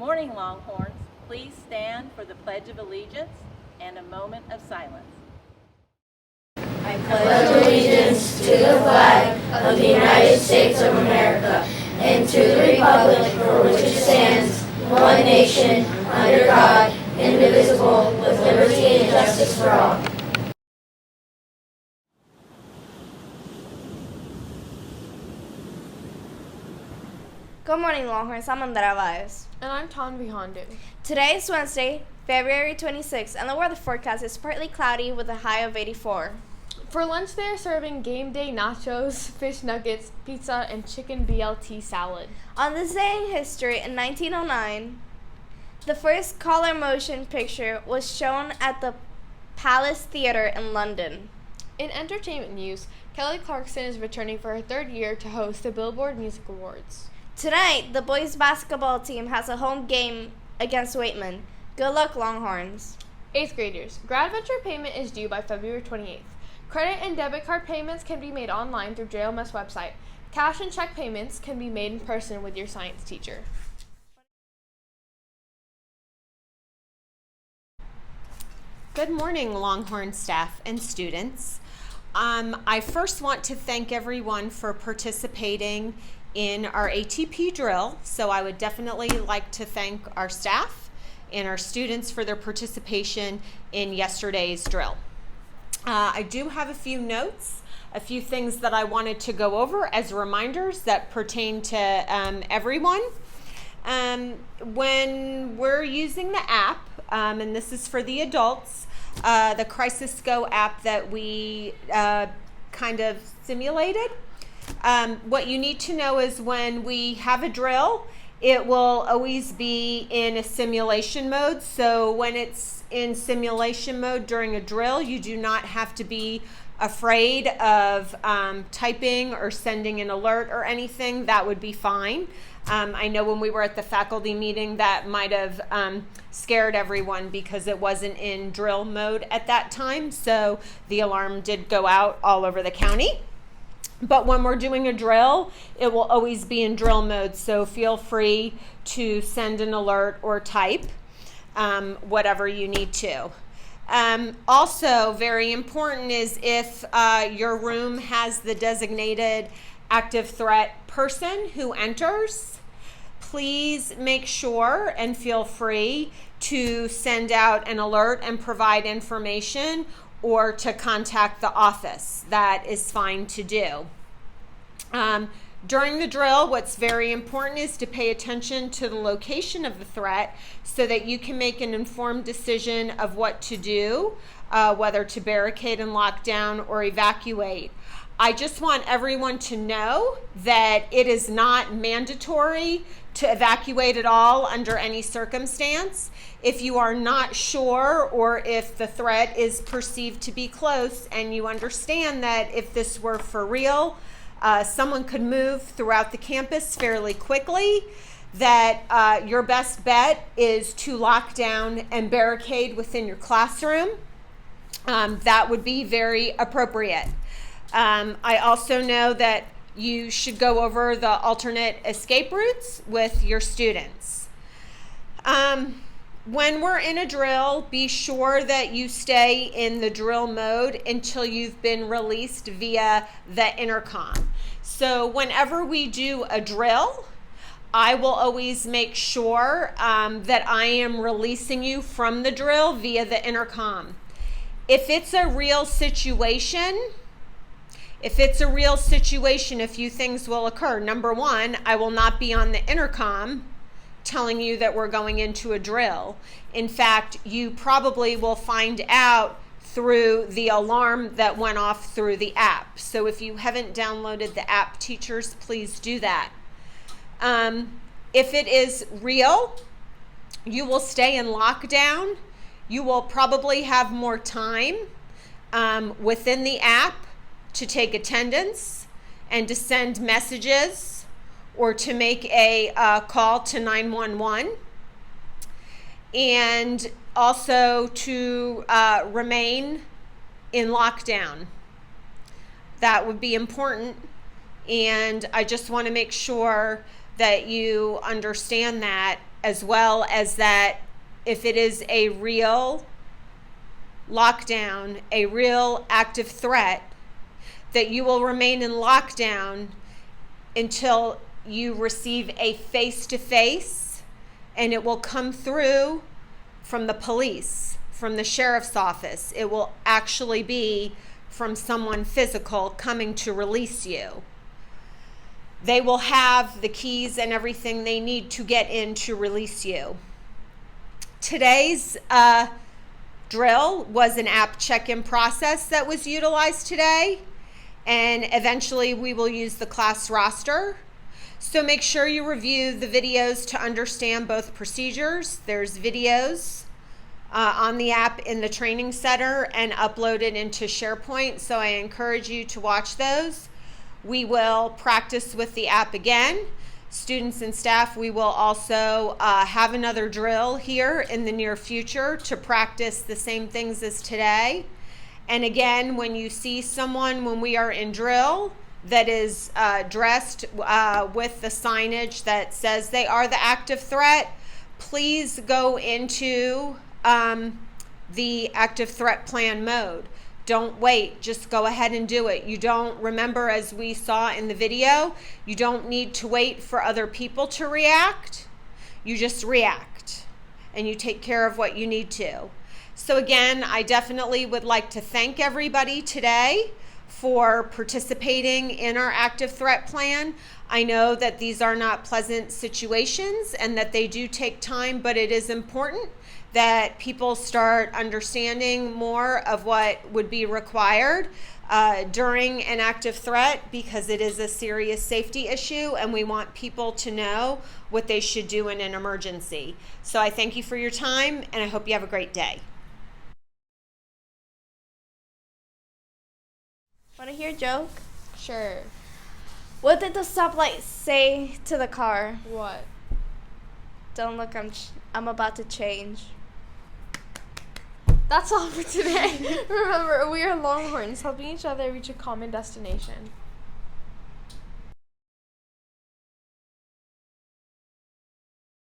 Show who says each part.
Speaker 1: Morning, Longhorns. Please stand for the Pledge of Allegiance and a moment of silence.
Speaker 2: I pledge allegiance to the flag of the United States of America and to the republic for which it stands, one nation, under God, indivisible, with liberty and justice for all.
Speaker 3: Good morning, Longhorns. I'm Andrea Valles.
Speaker 4: And I'm Tanvi Hondu.
Speaker 3: Today is Wednesday, February 26th, and the weather forecast is partly cloudy with a high of 84.
Speaker 4: For lunch, they are serving game day nachos, fish nuggets, pizza, and chicken BLT salad.
Speaker 3: On this day in history, in 1909, the first color motion picture was shown at the Palace Theatre in London.
Speaker 4: In entertainment news, Kelly Clarkson is returning for her third year to host the Billboard Music Awards.
Speaker 3: Tonight, the boys basketball team has a home game against Waitman. Good luck, Longhorns.
Speaker 4: 8th graders, grad venture payment is due by February 28th. Credit and debit card payments can be made online through JLMS website. Cash and check payments can be made in person with your science teacher.
Speaker 5: Good morning, Longhorn staff and students. I first want to thank everyone for participating in our ATP drill. So I would definitely like to thank our staff and our students for their participation in yesterday's drill. I do have a few notes, a few things that I wanted to go over as reminders that pertain to everyone. When we're using the app, and this is for the adults, the Crisis Go app that we kind of simulated, what you need to know is when we have a drill, it will always be in a simulation mode. So when it's in simulation mode during a drill, you do not have to be afraid of typing or sending an alert or anything. That would be fine. I know when we were at the faculty meeting that might have scared everyone because it wasn't in drill mode at that time. So the alarm did go out all over the county. But when we're doing a drill, it will always be in drill mode. So feel free to send an alert or type whatever you need to. Also, very important is if your room has the designated active threat person who enters, please make sure and feel free to send out an alert and provide information or to contact the office. That is fine to do. During the drill, what's very important is to pay attention to the location of the threat so that you can make an informed decision of what to do, whether to barricade and lock down or evacuate. I just want everyone to know that it is not mandatory to evacuate at all under any circumstance. If you are not sure or if the threat is perceived to be close and you understand that if this were for real, someone could move throughout the campus fairly quickly, that your best bet is to lock down and barricade within your classroom. That would be very appropriate. I also know that you should go over the alternate escape routes with your students. When we're in a drill, be sure that you stay in the drill mode until you've been released via the intercom. So whenever we do a drill, I will always make sure that I am releasing you from the drill via the intercom. If it's a real situation, a few things will occur. Number one, I will not be on the intercom telling you that we're going into a drill. In fact, you probably will find out through the alarm that went off through the app. So if you haven't downloaded the app, teachers, please do that. If it is real, you will stay in lockdown. You will probably have more time within the app to take attendance and to send messages or to make a call to 911, and also to remain in lockdown. That would be important, and I just want to make sure that you understand that as well as that if it is a real lockdown, a real active threat, that you will remain in lockdown until you receive a face-to-face, and it will come through from the police, from the sheriff's office. It will actually be from someone physical coming to release you. They will have the keys and everything they need to get in to release you. Today's drill was an app check-in process that was utilized today, and eventually we will use the class roster. So make sure you review the videos to understand both procedures. There's videos on the app in the training center and uploaded into SharePoint, so I encourage you to watch those. We will practice with the app again. Students and staff, we will also have another drill here in the near future to practice the same things as today. And again, when you see someone, when we are in drill, that is dressed with the signage that says they are the active threat, please go into the active threat plan mode. Don't wait, just go ahead and do it. You don't, remember, as we saw in the video, you don't need to wait for other people to react. You just react and you take care of what you need to. So again, I definitely would like to thank everybody today for participating in our active threat plan. I know that these are not pleasant situations and that they do take time, but it is important that people start understanding more of what would be required during an active threat, because it is a serious safety issue and we want people to know what they should do in an emergency. So I thank you for your time and I hope you have a great day.
Speaker 3: Want to hear a joke?
Speaker 4: Sure.
Speaker 3: What did the stoplight say to the car?
Speaker 4: What?
Speaker 3: Don't look, I'm about to change.
Speaker 4: That's all for today. Remember, we are Longhorns, helping each other reach a common destination.